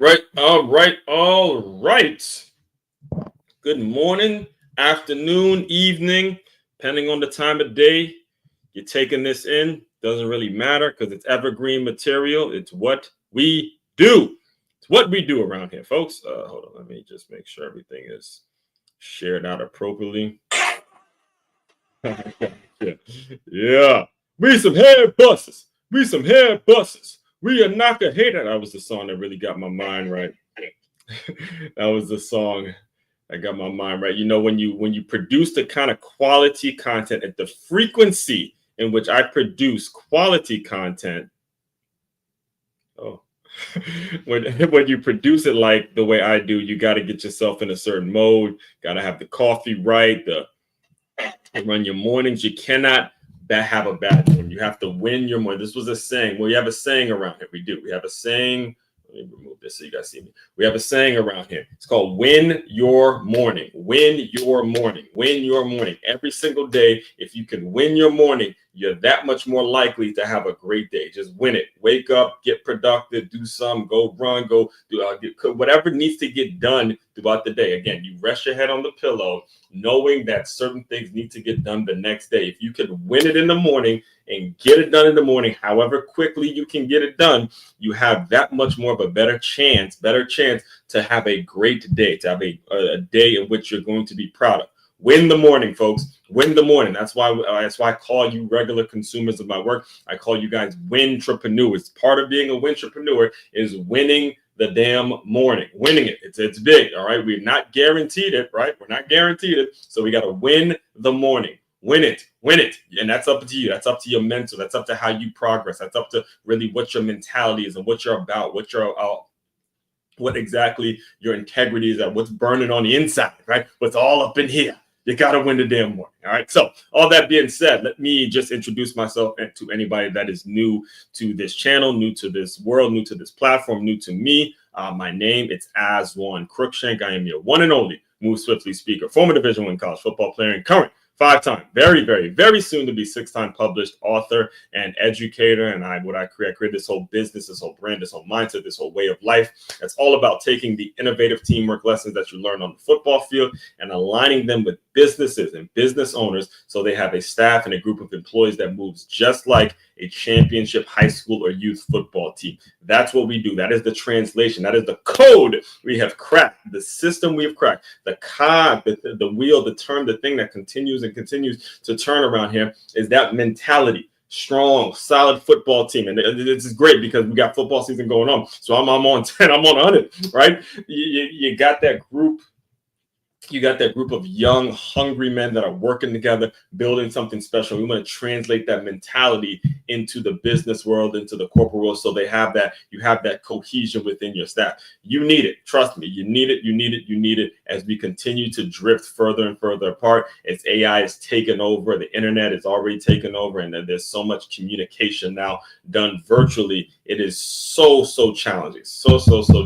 Right, all right. Good morning, afternoon, evening, depending on the time of day you're taking this in. Doesn't really matter because it's evergreen material. It's what we do. It's what we do around here, folks. Hold on, let me just make sure everything is shared out appropriately. Yeah. Yeah. We some head busters. We some head busters. We are not a hater. That was the song that really got my mind right. That was the song that got my mind right. You know, when you produce the kind of quality content at the frequency in which I produce quality content, oh, when you produce it like the way I do, you got to get yourself in a certain mode. Got to have the coffee right, the run your mornings. You cannot have a bad morning. You have to win your morning. This was a saying. Well, you have a saying around here. We do. We have a saying. Let me remove this so you guys see me. We have a saying around here. It's called win your morning. Win your morning. Win your morning. Every single day, if you can win your morning, you're that much more likely to have a great day. Just win it. Wake up, get productive, do some, go run, go do whatever needs to get done throughout the day. Again, you rest your head on the pillow, knowing that certain things need to get done the next day. If you can win it in the morning and get it done in the morning, however quickly you can get it done, you have that much more of a better chance to have a great day, to have a day in which you're going to be proud of. Win the morning, folks. Win the morning. That's why I call you regular consumers of my work. I call you guys wintrepreneurs. Part of being a wintrepreneur is winning the damn morning, winning it. It's big. All right. We're not guaranteed it, right? We're not guaranteed it. So we got to win the morning. Win it. And that's up to you. That's up to your mental. That's up to how you progress. That's up to really what your mentality is and what you're about, what exactly your integrity is at, what's burning on the inside, right? What's all up in here. You got to win the damn morning. All right. So all that being said, let me just introduce myself to anybody that is new to this channel, new to this world, new to this platform, new to me. My name is Aswan Crookshank. I am your one and only Move Swiftly speaker, former Division I college football player, and current five-time, very, very, very soon to be six-time published author and educator. And I created this whole business, this whole brand, this whole mindset, this whole way of life. That's all about taking the innovative teamwork lessons that you learn on the football field and aligning them with businesses and business owners so they have a staff and a group of employees that moves just like a championship high school or youth football team. That's what we do. That is the translation. That is the code we have cracked, the system we have cracked, the cog, the wheel, the turn, the thing that continues and continues to turn around here is that mentality. Strong, solid football team. And this is great because we got football season going on. So I'm on 10, I'm on 100, right? You got that group. You got that group of young, hungry men that are working together, building something special. We want to translate that mentality into the business world, into the corporate world, so you have that cohesion within your staff. You need it. Trust me. You need it as we continue to drift further and further apart. As AI is taking over, the internet is already taken over, and there's so much communication now done virtually. It is so challenging, so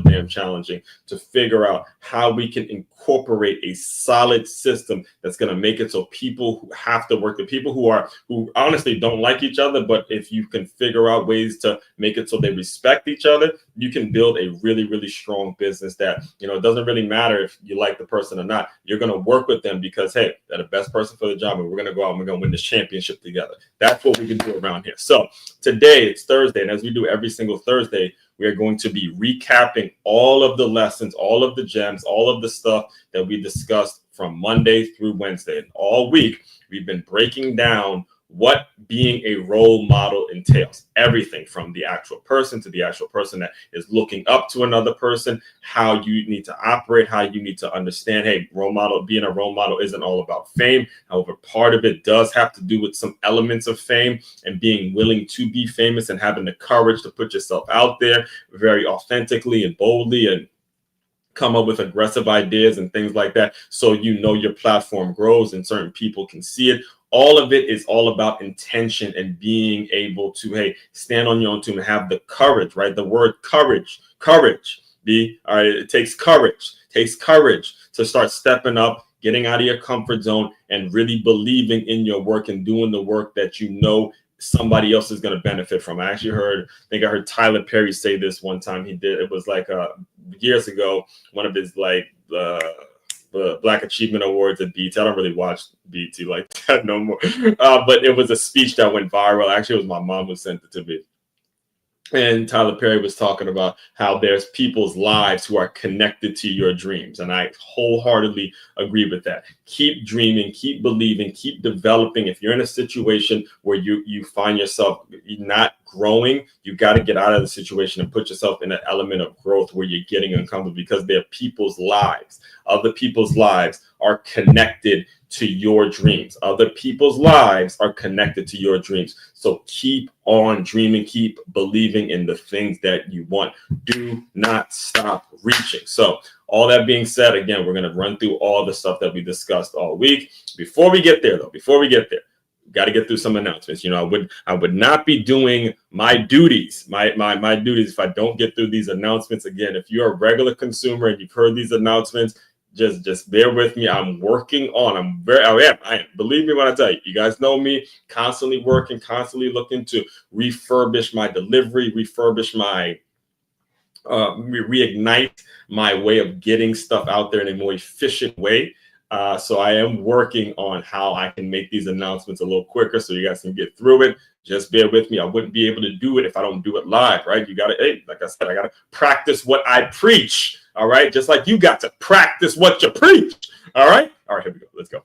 damn challenging to figure out how we can incorporate a solid system that's going to make it so people who have to work, the people who honestly don't like each other, but if you can figure out ways to make it so they respect each other, you can build a really strong business that, it doesn't really matter if you like the person or not. You're going to work with them because, hey, they're the best person for the job, and we're going to go out and we're going to win this championship together. That's what we can do around here. So today it's Thursday, and as we do every single Thursday, we are going to be recapping all of the lessons, all of the gems, all of the stuff that we discussed from Monday through Wednesday. And all week, we've been breaking down what being a role model entails. Everything from the actual person to the actual person that is looking up to another person, how you need to operate, how you need to understand, hey, being a role model isn't all about fame. However, part of it does have to do with some elements of fame and being willing to be famous and having the courage to put yourself out there very authentically and boldly and come up with aggressive ideas and things like that. So, your platform grows and certain people can see it. All of it is all about intention and being able to, hey, stand on your own two and have the courage, right? The word courage, all right, it takes courage to start stepping up, getting out of your comfort zone and really believing in your work and doing the work that somebody else is going to benefit from. I heard Tyler Perry say this one time. It was like years ago, one of his like the Black Achievement Awards at BET. I don't really watch BET like that no more. But it was a speech that went viral. Actually, it was my mom who sent it to me. And Tyler Perry was talking about how there's people's lives who are connected to your dreams. And I wholeheartedly agree with that. Keep dreaming, keep believing, keep developing. If you're in a situation where you find yourself not growing, you got to get out of the situation and put yourself in an element of growth where you're getting uncomfortable, because they're people's lives. Other people's lives are connected to your dreams. Other people's lives are connected to your dreams. So keep on dreaming, keep believing in the things that you want. Do not stop reaching. So all that being said, again, we're going to run through all the stuff that we discussed all week. Before we get there, got to get through some announcements. You know, I would not be doing my duties, my duties, if I don't get through these announcements. Again, if you're a regular consumer and you've heard these announcements, just bear with me. I'm working on. I am. Believe me when I tell you. You guys know me. Constantly working, constantly looking to refurbish my delivery, refurbish my reignite my way of getting stuff out there in a more efficient way. So I am working on how I can make these announcements a little quicker so you guys can get through it. Just bear with me. I wouldn't be able to do it if I don't do it live, right? You got to, hey, like I said, I got to practice what I preach, all right? Just like you got to practice what you preach, all right? All right, here we go. Let's go.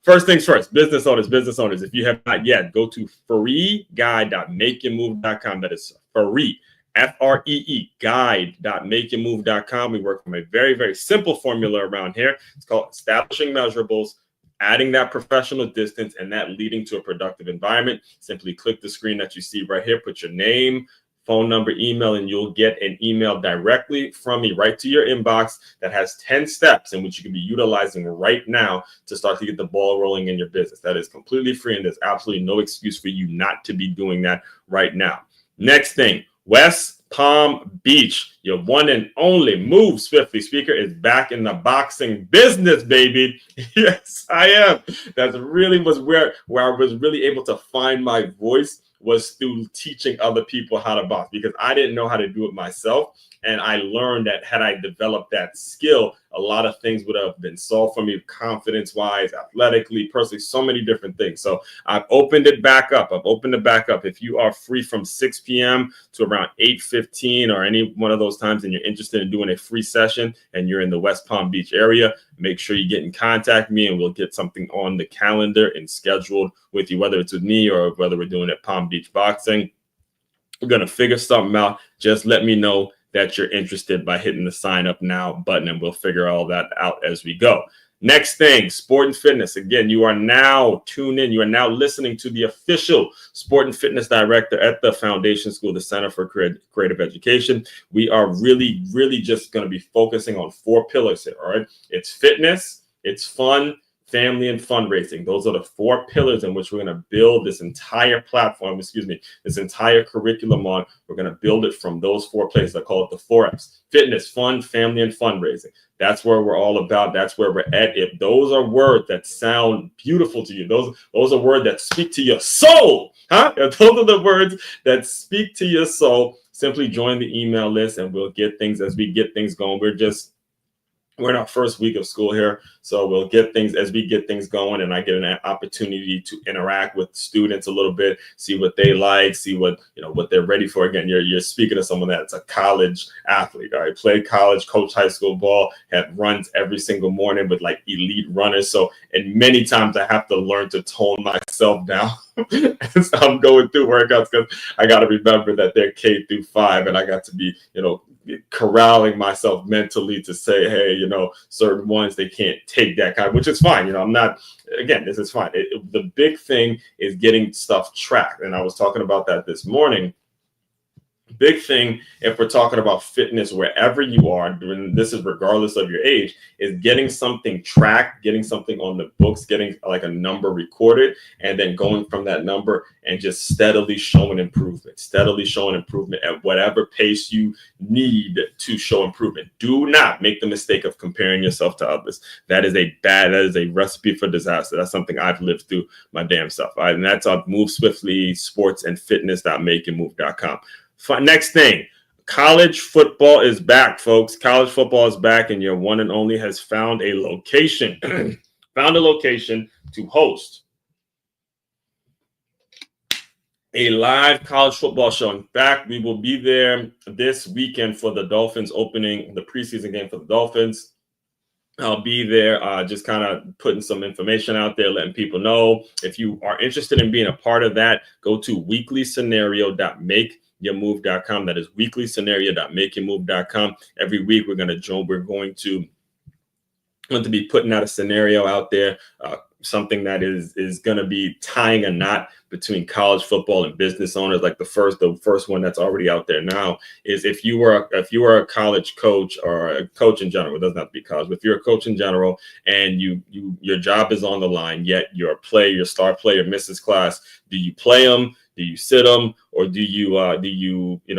First things first, business owners, if you have not yet, go to freeguide.makeyourmove.com. That is free. FREE guide.makeyourmove.com. We work from a very, very simple formula around here. It's called establishing measurables, adding that professional distance, and that leading to a productive environment. Simply click the screen that you see right here, put your name, phone number, email, and you'll get an email directly from me right to your inbox that has 10 steps in which you can be utilizing right now to start to get the ball rolling in your business. That is completely free, and there's absolutely no excuse for you not to be doing that right now. Next thing, West Palm Beach, your one and only Move Swiftly speaker, is back in the boxing business, baby. Yes, I am. That really was where I was really able to find my voice, was through teaching other people how to box, because I didn't know how to do it myself. And I learned that had I developed that skill, a lot of things would have been solved for me, confidence-wise, athletically, personally, so many different things. So I've opened it back up. If you are free from 6 p.m. to around 8:15 or any one of those times, and you're interested in doing a free session and you're in the West Palm Beach area, make sure you get in contact with me and we'll get something on the calendar and scheduled with you, whether it's with me or whether we're doing it Palm Beach Boxing. We're going to figure something out. Just let me know that you're interested by hitting the sign up now button, and we'll figure all that out as we go. Next thing, sport and fitness. Again, you are now tuned in. You are now listening to the official sport and fitness director at the Foundation School, the Center for Creative Education. We are really, really just going to be focusing on 4 pillars here, all right? It's fitness, it's fun, family, and fundraising. Those are the 4 pillars in which we're going to build this entire platform, this entire curriculum on. We're going to build it from those 4 places. I call it the 4 F's: fitness, fun, family, and fundraising. That's where we're all about. That's where we're at. If those are words that sound beautiful to you, those are words that speak to your soul, huh? If those are the words that speak to your soul, simply join the email list and we'll get things as we get things going. We're in our first week of school here, so we'll get things as we get things going, and I get an opportunity to interact with students a little bit, see what they like, see what they're ready for. Again, you're speaking to someone that's a college athlete, all right? Played college, coached high school ball, had runs every single morning with like elite runners. So, and many times I have to learn to tone myself down as I'm going through workouts, because I got to remember that they're K through 5, and I got to be, corralling myself mentally to say, hey, certain ones, they can't take that kind, which is fine. I'm not, again, this is fine. The big thing is getting stuff tracked. And I was talking about that this morning. Big thing, if we're talking about fitness, wherever you are, and this is regardless of your age, is getting something tracked, getting something on the books, getting like a number recorded, and then going from that number and just steadily showing improvement at whatever pace you need to show improvement. Do not make the mistake of comparing yourself to others. That is a recipe for disaster. That's something I've lived through my damn self. All right, and that's on Move Swiftly, sports and fitness.makeyourmove.com. Next thing, College football is back, folks. College football is back, and your one and only has found a location, to host a live college football show. In fact, we will be there this weekend for the Dolphins opening the preseason game for the Dolphins. I'll be there just kind of putting some information out there, letting people know. If you are interested in being a part of that, go to weeklyscenario.makeyourmove.com. That is weeklyscenario.makeyourmove.com. Every week we're going to be putting out a scenario out there, something that is going to be tying a knot between college football and business owners. Like the first one that's already out there now is if you were a college coach or a coach in general, it doesn't have to be college, but if you're a coach in general and your job is on the line, yet your star player misses class, do you play them? Do you sit them, or do you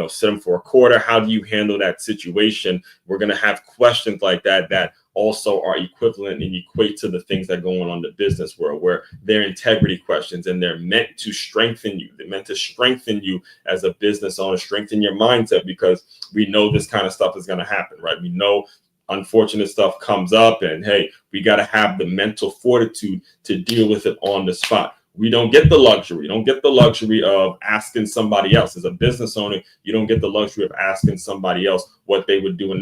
sit them for a quarter? How do you handle that situation? We're going to have questions like that also are equivalent and equate to the things that go on in the business world, where they're integrity questions and they're meant to strengthen you. They're meant to strengthen you as a business owner, strengthen your mindset, because we know this kind of stuff is going to happen, right? We know unfortunate stuff comes up, and hey, we got to have the mental fortitude to deal with it on the spot. We don't get the luxury. You don't get the luxury of asking somebody else. As a business owner, you don't get the luxury of asking somebody else what they would do. And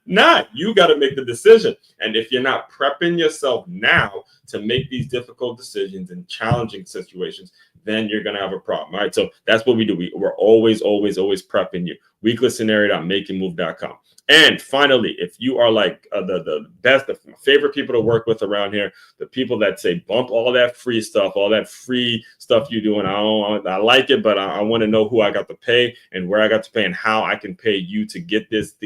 no. You got to make the decision. And if you're not prepping yourself now to make these difficult decisions in challenging situations, then you're going to have a problem. All right. So that's what we do. We're always prepping you. weeklyscenario.makeyourmove.com. And finally, if you are like the best, the favorite people to work with around here, the people that say bump all that free stuff you do, and I like it, but I want to know who I got to pay and where I got to pay and how I can pay you to get this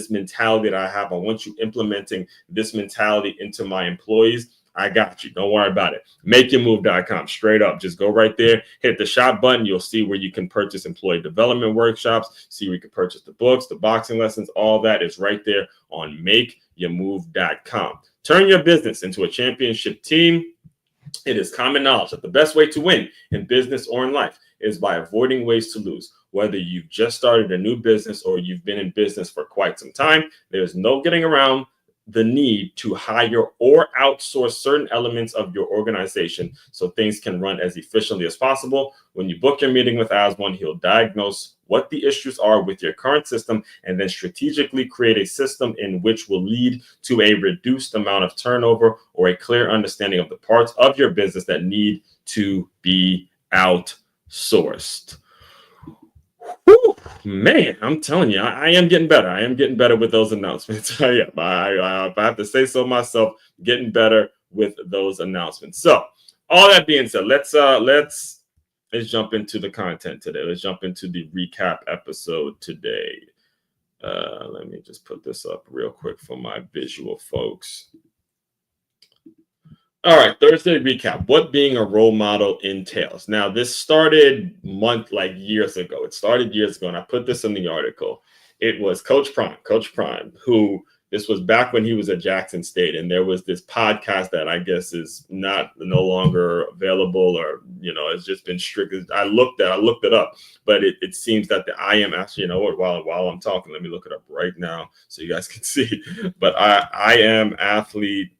mentality that I have. I want you implementing this mentality into my employees. I got you. Don't worry about it. MakeYourMove.com. Straight up. Just go right there. Hit the shop button. You'll see where you can purchase employee development workshops. See where you can purchase the books, the boxing lessons. All that is right there on MakeYourMove.com. Turn your business into a championship team. It is common knowledge that the best way to win in business or in life is by avoiding ways to lose. Whether you've just started a new business or you've been in business for quite some time, there's no getting around the need to hire or outsource certain elements of your organization so things can run as efficiently as possible. When you book your meeting with Aswan, he'll diagnose what the issues are with your current system and then strategically create a system in which will lead to a reduced amount of turnover or a clear understanding of the parts of your business that need to be outsourced. Whew, man, I'm telling you, I am getting better. I am getting better with those announcements. Yeah, I have to say so myself, getting better with those announcements. So, all that being said, let's jump into the content today. Let's jump into the recap episode today. Let me just put this up real quick for my visual folks. All right, Thursday recap. What being a role model entails. Now, this started years ago. It started years ago, and I put this in the article. It was Coach Prime, who this was back when he was at Jackson State, and there was this podcast that I guess is no longer available, or it's just been strict. I looked it up, but it seems that I am actually, while I'm talking, let me look it up right now so you guys can see. But I am athlete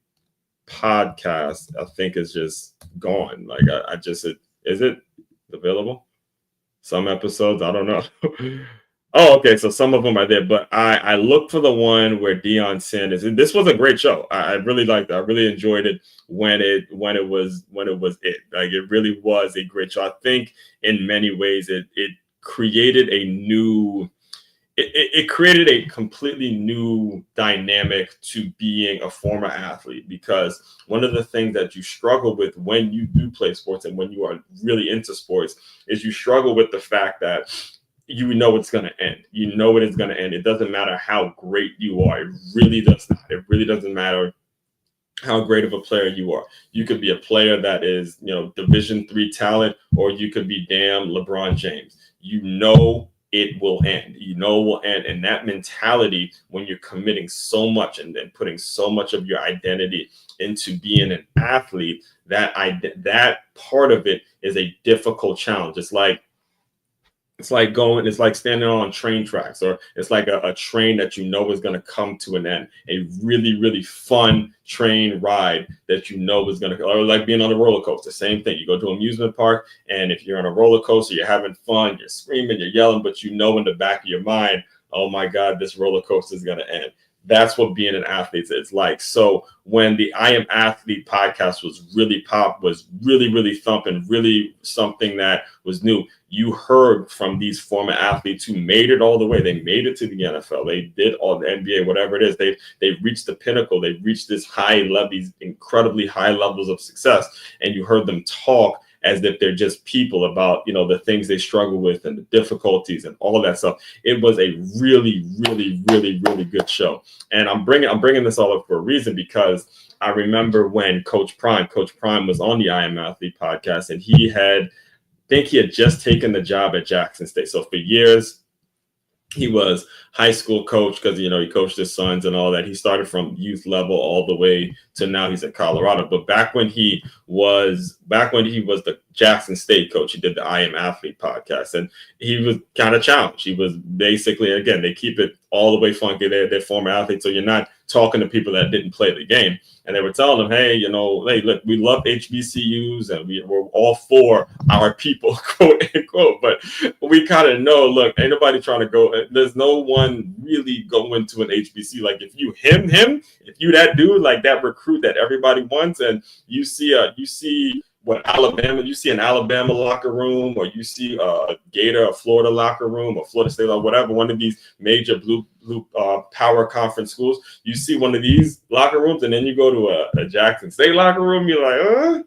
podcast, I think, is just gone. Like is it available? Some episodes, I don't know. Oh, okay. So some of them are there, but I looked for the one where Deion Sanders, and this was a great show. I really liked it. I really enjoyed it when it was it. Like, it really was a great show. I think in many ways it created it created a completely new dynamic to being a former athlete, because one of the things that you struggle with when you do play sports and when you are really into sports is you struggle with the fact that it's going to end. You know it is going to end. It doesn't matter how great you are. It really does not. It really doesn't matter how great of a player you are. You could be a player that is, Division III talent, or you could be damn LeBron James. It will end. It will end. And that mentality, when you're committing so much and then putting so much of your identity into being an athlete, that part of it is a difficult challenge. It's like It's like standing on train tracks, or it's like a train that you know is going to come to an end. A really, really fun train ride that you know is going to, or like being on a roller coaster. Same thing. You go to an amusement park, and if you're on a roller coaster, you're having fun, you're screaming, you're yelling, but you know in the back of your mind, oh my God, this roller coaster is going to end. That's what being an athlete is like. So when the I Am Athlete podcast was really, really thumping, really something that was new, you heard from these former athletes who made it all the way. They made it to the NFL. They did all the NBA, whatever it is. They've reached the pinnacle. They've reached this high level, these incredibly high levels of success. And you heard them talk as if they're just people about, the things they struggle with and the difficulties and all of that stuff. It was a really, really, really, really good show. And I'm bringing this all up for a reason, because I remember when Coach Prime was on the I Am Athlete podcast, and he had just taken the job at Jackson State. So for years, he was high school coach, because he coached his sons and all that. He started from youth level all the way to now he's at Colorado. But back when he was the Jackson State coach, he did the I Am Athlete podcast, and he was kind of challenged. He was basically, again, they keep it all the way funky. They're former athletes, so you're not talking to people that didn't play the game. And they were telling them, hey, hey, look, we love HBCUs and we're all for our people, quote unquote. But we kind of know, look, ain't nobody trying to go. There's no one really going to an HBCU. Like if you if you that dude, like that recruit that everybody wants, and you see you see an Alabama locker room, or you see a Gator, a Florida locker room, or Florida State, or whatever, one of these major blue power conference schools, you see one of these locker rooms, and then you go to a Jackson State locker room, you're like,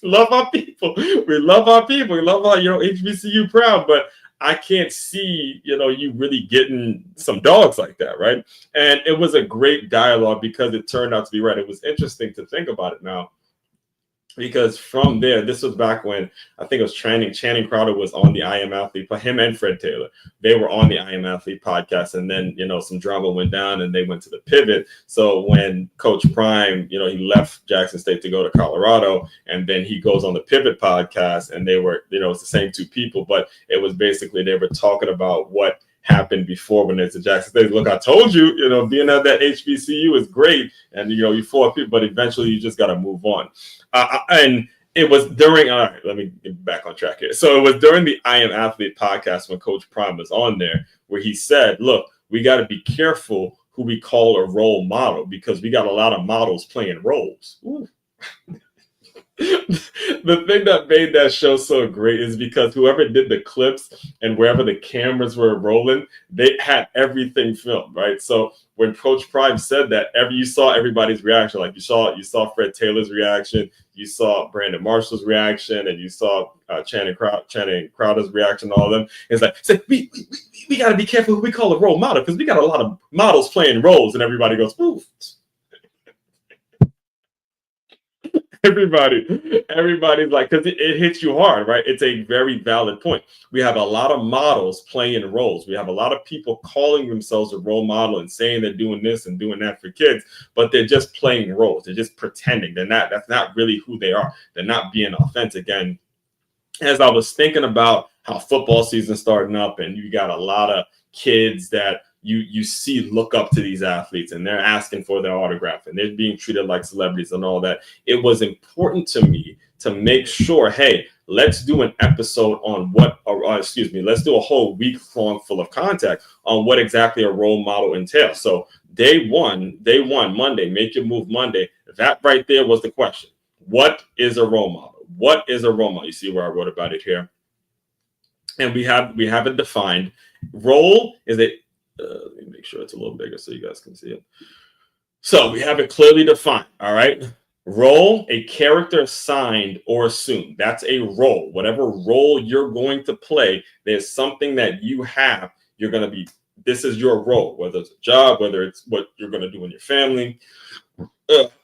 love our people. We love our people. We love our, HBCU proud, but I can't see, you really getting some dogs like that, right? And it was a great dialogue, because it turned out to be right. It was interesting to think about it now, because from there, this was back when I think it was Channing Crowder was on the I Am Athlete, but him and Fred Taylor, they were on the I Am Athlete podcast. And then, some drama went down and they went to the pivot. So when Coach Prime, he left Jackson State to go to Colorado, and then he goes on the Pivot podcast, and they were, it's the same two people, but it was basically, they were talking about what happened before when it's a Jackson State. Look, I told you, being at that HBCU is great, and you fought people, but eventually you just got to move on. And it was during. All right, let me get back on track here. So it was during the I Am Athlete podcast when Coach Prime was on there, where he said, "Look, we got to be careful who we call a role model, because we got a lot of models playing roles." Ooh. The thing that made that show so great is because whoever did the clips and wherever the cameras were rolling, they had everything filmed, right? So when Coach Prime said that, you saw everybody's reaction. Like you saw Fred Taylor's reaction, you saw Brandon Marshall's reaction, and you saw Channing Crowder's reaction. All of them. It's like, we got to be careful who we call a role model, because we got a lot of models playing roles, and everybody goes, ooh. Everybody's like, because it hits you hard, right? It's a very valid point. We have a lot of models playing roles. We have a lot of people calling themselves a role model and saying they're doing this and doing that for kids, but they're just playing roles. They're just pretending. That's not really who they are. They're not being authentic. And as I was thinking about how football season starting up, and you got a lot of kids that you see look up to these athletes, and they're asking for their autograph, and they're being treated like celebrities and all that. It was important to me to make sure, hey, let's do an episode on let's do a whole week long full of content on what exactly a role model entails. So day one, Monday, Make Your Move Monday, that right there was the question. What is a role model? What is a role model? You see where I wrote about it here. And we have it defined. Role is let me make sure it's a little bigger so you guys can see it. So we have it clearly defined. All right. Role, a character assigned or assumed. That's a role. Whatever role you're going to play, there's something that you have. You're this is your role, whether it's a job, whether it's what you're going to do in your family,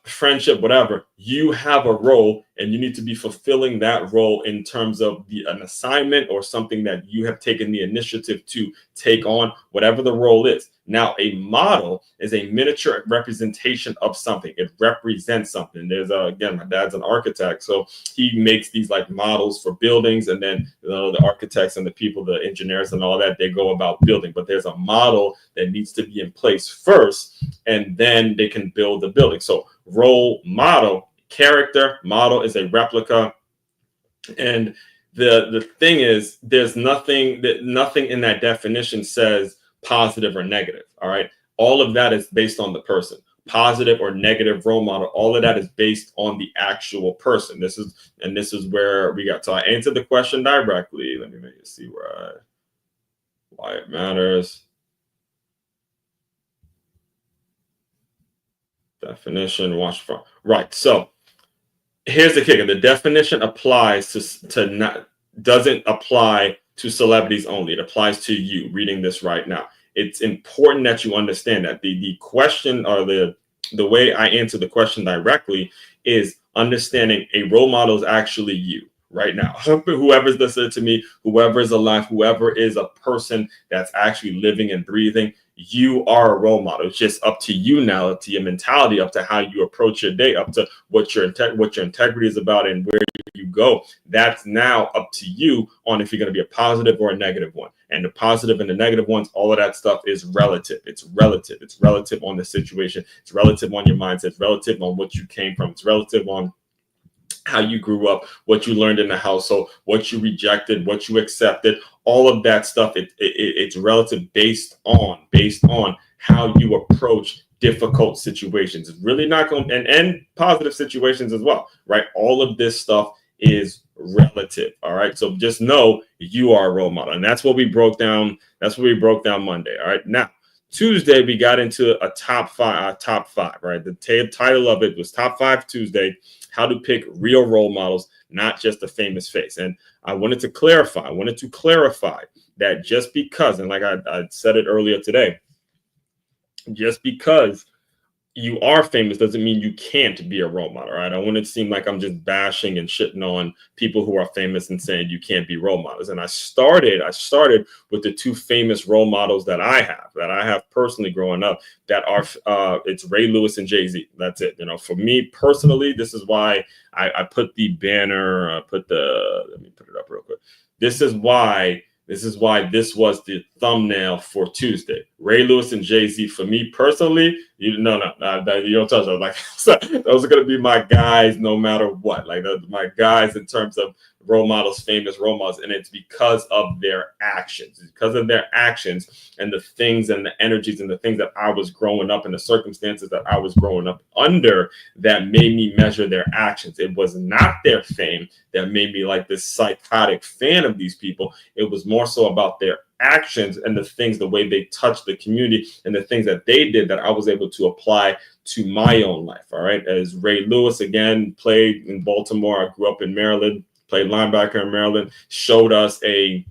friendship, whatever, you have a role and you need to be fulfilling that role in terms of an assignment or something that you have taken the initiative to take on, whatever the role is. Now, a model is a miniature representation of something. It represents something. Again, my dad's an architect, so he makes these like models for buildings, and then the architects and the people, the engineers and all that, they go about building. But there's a model that needs to be in place first, and then they can build the building. So role model, character, model is a replica. And the thing is, there's nothing in that definition says positive or negative. All right. All of that is based on the person. Positive or negative role model, all of that is based on the actual person. This is where we got. So I answered the question directly. Let me make you see why it matters. Definition, watch from right. So here's the kicker: the definition applies doesn't apply to celebrities only. It applies to you reading this right now. It's important that you understand that the question, or the way I answer the question directly, is understanding a role model is actually you right now. Whoever's listening to me, whoever is alive, whoever is a person that's actually living and breathing, you are a role model. It's just up to you now, up to your mentality, up to how you approach your day, up to what your integrity is about and where you go. That's now up to you on if you're going to be a positive or a negative one. And the positive and the negative ones, all of that stuff is relative. It's relative. It's relative on the situation. It's relative on your mindset. It's relative on what you came from. It's relative on how you grew up, what you learned in the household, what you rejected, what you accepted, all of that stuff. It's relative based on how you approach difficult situations. It's really not going to, and positive situations as well, right? All of this stuff is relative. All right. So just know you are a role model. And that's what we broke down. That's what we broke down Monday. All right. Now, Tuesday, we got into a top five, right? The title of it was Top 5 Tuesday, how to pick real role models, not just a famous face. And I wanted to clarify that just because, and like I said it earlier today, just because you are famous doesn't mean you can't be a role model, right? I don't want it to seem like I'm just bashing and shitting on people who are famous and saying you can't be role models. And I started with the two famous role models that I have personally growing up, that are it's Ray Lewis and Jay-Z. That's it. For me personally, this is why I put the banner, let me put it up real quick. This is why this was the thumbnail for Tuesday. Ray Lewis and Jay-Z, for me personally, you don't touch them. Like, those are going to be my guys no matter what. Like, my guys in terms of role models, famous role models. And it's because of their actions. It's because of their actions and the things and the energies and the things that I was growing up, and the circumstances that I was growing up under, that made me measure their actions. It was not their fame that made me like this psychotic fan of these people. It was more so about their actions and the things, the way they touched the community and the things that they did that I was able to apply to my own life. All right. As Ray Lewis, again, played in Baltimore. I grew up in Maryland, played linebacker in Maryland, showed us a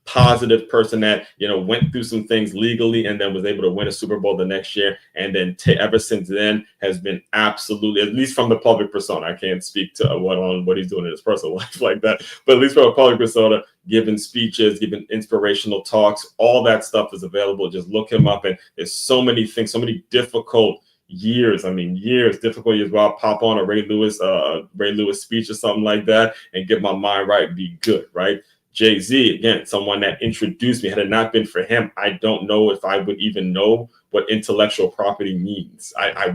positive person that, went through some things legally and then was able to win a Super Bowl the next year. And then ever since then has been absolutely, at least from the public persona, I can't speak to what he's doing in his personal life like that, but at least from a public persona, giving speeches, giving inspirational talks, all that stuff is available. Just look him up. And there's so many things, so many difficult difficult years where I'll pop on a Ray Lewis speech or something like that and get my mind right, be good, right? Jay-Z, again, someone that introduced me. Had it not been for him, I don't know if I would even know what intellectual property means. I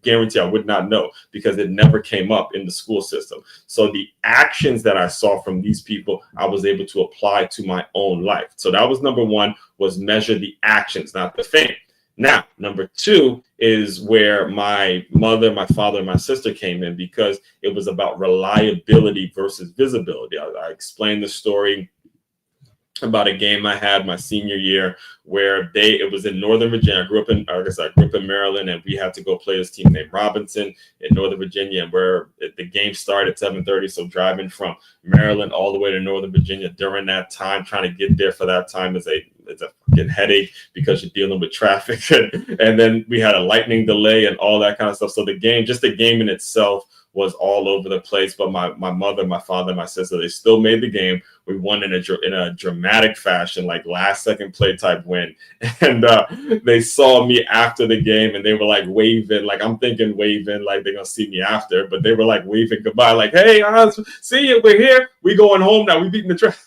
guarantee I would not know, because it never came up in the school system. So the actions that I saw from these people, I was able to apply to my own life. So that was number one, was measure the actions, not the fame. Now, number two is where my mother, my father, and my sister came in, because it was about reliability versus visibility. I explained the story about a game I had my senior year where it was in Northern Virginia. I grew up in Maryland, and we had to go play this team named Robinson in Northern Virginia, and where the game started at 7:30. So driving from Maryland all the way to Northern Virginia during that time, trying to get there for that time as a it's a fucking headache because you're dealing with traffic. And then we had a lightning delay and all that kind of stuff. So the game in itself was all over the place. But my mother, my father, my sister, they still made the game. We won in a dramatic fashion, like last second play type win. And they saw me after the game and they were like waving, like I'm thinking waving, like they're gonna see me after, but they were like waving goodbye, like, hey, see you, we're here, we going home now, we beating the traffic.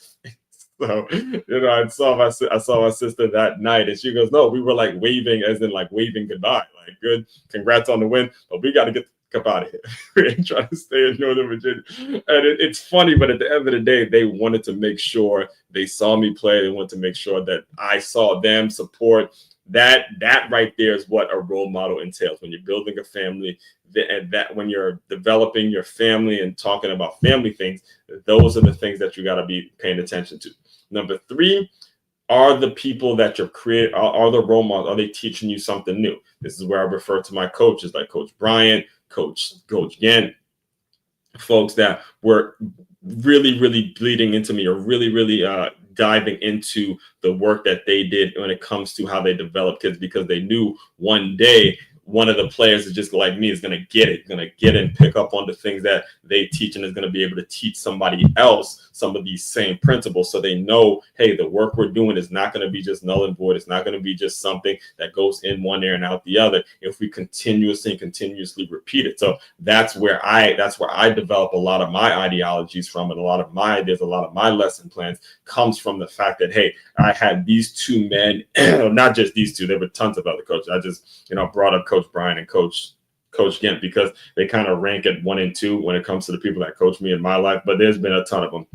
So, I saw my sister that night and she goes, no, we were like waving as in like waving goodbye, like good, congrats on the win, but we got to get out of here. We ain't trying to stay in Northern Virginia. And it's funny, but at the end of the day, they wanted to make sure they saw me play. They wanted to make sure that I saw them support. That right there is what a role model entails. When you're building a family, and that when you're developing your family and talking about family things, those are the things that you got to be paying attention to. Number 3, are the people that you're creating, are the role models, are they teaching you something new? This is where I refer to my coaches, like Coach Bryant, Coach Gant, folks that were really bleeding into me, or really diving into the work that they did when it comes to how they develop kids, because they knew one day one of the players is just like me, is going to get and pick up on the things that they teach and is going to be able to teach somebody else some of these same principles. So they know, hey, the work we're doing is not going to be just null and void. It's not going to be just something that goes in one ear and out the other if we continuously repeat it. So that's where I develop a lot of my ideologies from, and a lot of my lesson plans comes from the fact that, hey, I had these 2 men, not just these 2, there were tons of other coaches. I just, brought up Coach Bryan and Coach Gint because they kind of rank at 1 and 2 when it comes to the people that coach me in my life, but there's been a ton of them.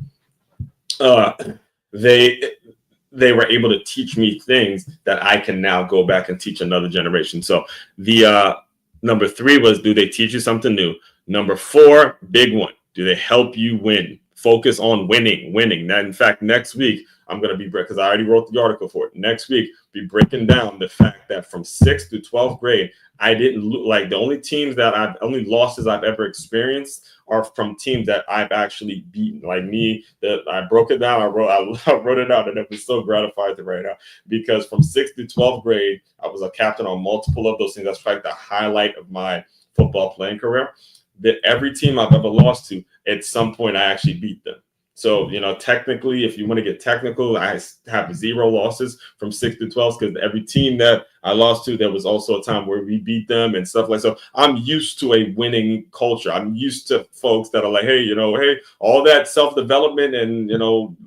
They were able to teach me things that I can now go back and teach another generation. So the number 3 was, do they teach you something new? Number 4, big one, do they help you win? Focus on winning. Now, in fact, next week, I'm going to be, because I already wrote the article for it. Next week, be breaking down the fact that from 6th to 12th grade, I didn't like the only losses I've ever experienced are from teams that I've actually beaten. Like me, that I broke it down. I wrote it out, and it was so gratified to write out, because from 6th to 12th grade, I was a captain on multiple of those things. That's like the highlight of my football playing career. That every team I've ever lost to, at some point, I actually beat them. So, technically, if you want to get technical, I have 0 losses from 6th to 12th, because every team that I lost to, there was also a time where we beat them and stuff like that. So I'm used to a winning culture. I'm used to folks that are like, hey, hey, all that self-development and,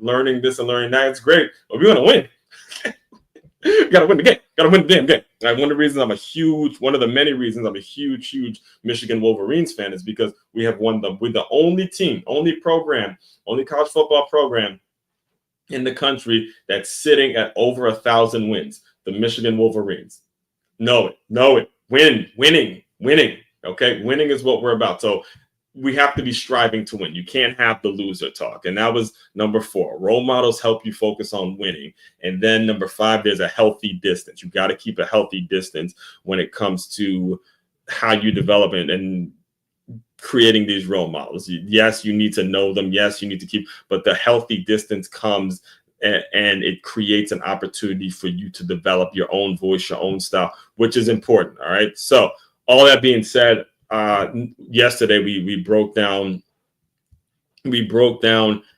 learning this and learning that, it's great, but we're going to win. You got to win the game. Got to win the damn game. Like, one of the many reasons I'm a huge Michigan Wolverines fan is because we're the only team, only college football program in the country that's sitting at over 1,000 wins. The Michigan Wolverines. Know it. Winning. Okay, winning is what we're about. So we have to be striving to win. You can't have the loser talk. And that was number 4. Role models help you focus on winning. And then number 5, there's a healthy distance. You got to keep a healthy distance when it comes to how you develop and creating these role models. Yes, you need to know them. Yes, you need to keep, but the healthy distance comes and it creates an opportunity for you to develop your own voice, your own style, which is important. All right. So all that being said, yesterday we broke down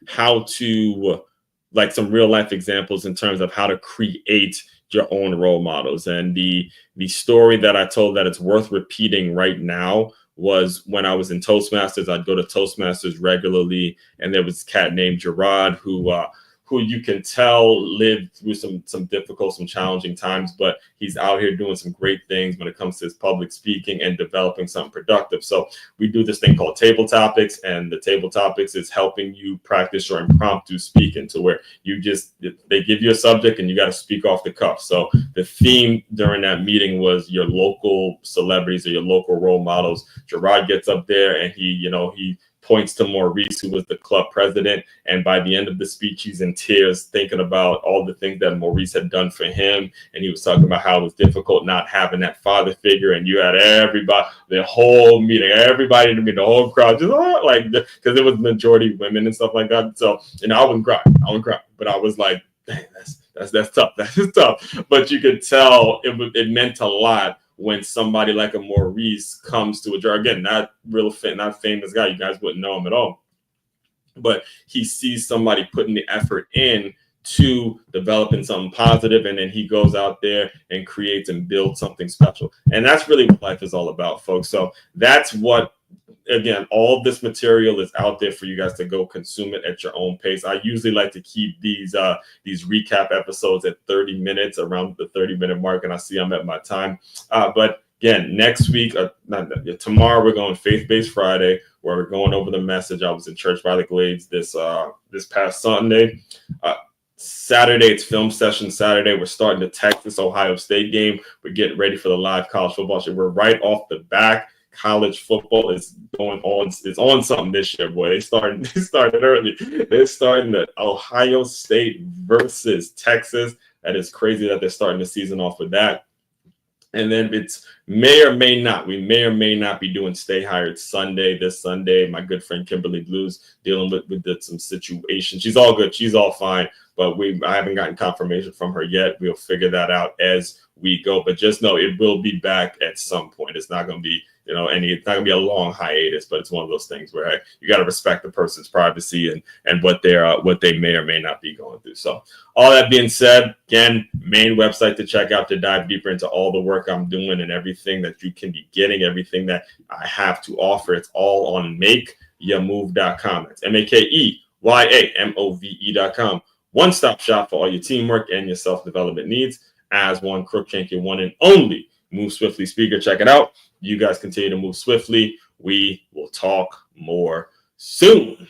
how to, like, some real life examples in terms of how to create your own role models. And the story that I told that it's worth repeating right now was when I was in Toastmasters. I'd go to Toastmasters regularly, and there was a cat named Gerard who you can tell lived through some difficult, some challenging times, but he's out here doing some great things when it comes to his public speaking and developing something productive. So we do this thing called Table Topics, and the Table Topics is helping you practice your impromptu speaking, to where they give you a subject and you got to speak off the cuff. So the theme during that meeting was your local celebrities or your local role models. Gerard gets up there and he points to Maurice, who was the club president. And by the end of the speech, he's in tears thinking about all the things that Maurice had done for him. And he was talking about how it was difficult not having that father figure. And you had everybody, the whole meeting, the whole crowd, just because it was majority women and stuff like that. So, I wouldn't cry, but I was like dang, that's tough. That's tough. But you could tell it meant a lot when somebody like a Maurice comes to a jar. Again, not famous guy. You guys wouldn't know him at all. But he sees somebody putting the effort in to developing something positive, and then he goes out there and creates and builds something special. And that's really what life is all about, folks. So that's what, again, all of this material is out there for you guys to go consume it at your own pace. I usually like to keep these recap episodes at 30 minutes, around the 30-minute mark, and I see I'm at my time. But again, next week, tomorrow, we're going Faith-Based Friday, where we're going over the message. I was in Church by the Glades this past Sunday. Saturday, it's film session Saturday. We're starting the Texas-Ohio State game. We're getting ready for the live college football show. We're right off the back. College football is going on. It's on something this year, boy. They started early. They're starting the Ohio State versus Texas. That is crazy that they're starting the season off with that. And then we may or may not be doing Stay Hired Sunday this Sunday. My good friend Kimberly Blues dealing with some situation. She's all good. She's all fine. But I haven't gotten confirmation from her yet. We'll figure that out as we go. But just know it will be back at some point. It's not going to be, it's not going to be a long hiatus. But it's one of those things where you got to respect the person's privacy and what they may or may not be going through. So all that being said, again, main website to check out to dive deeper into all the work I'm doing and everything that you can be getting, everything that I have to offer. It's all on MakeYaMove.com. That's MakeYaMove.com. One-stop shop for all your teamwork and your self-development needs. As one Crookshank, your one and only Move Swiftly speaker. Check it out. You guys continue to move swiftly. We will talk more soon.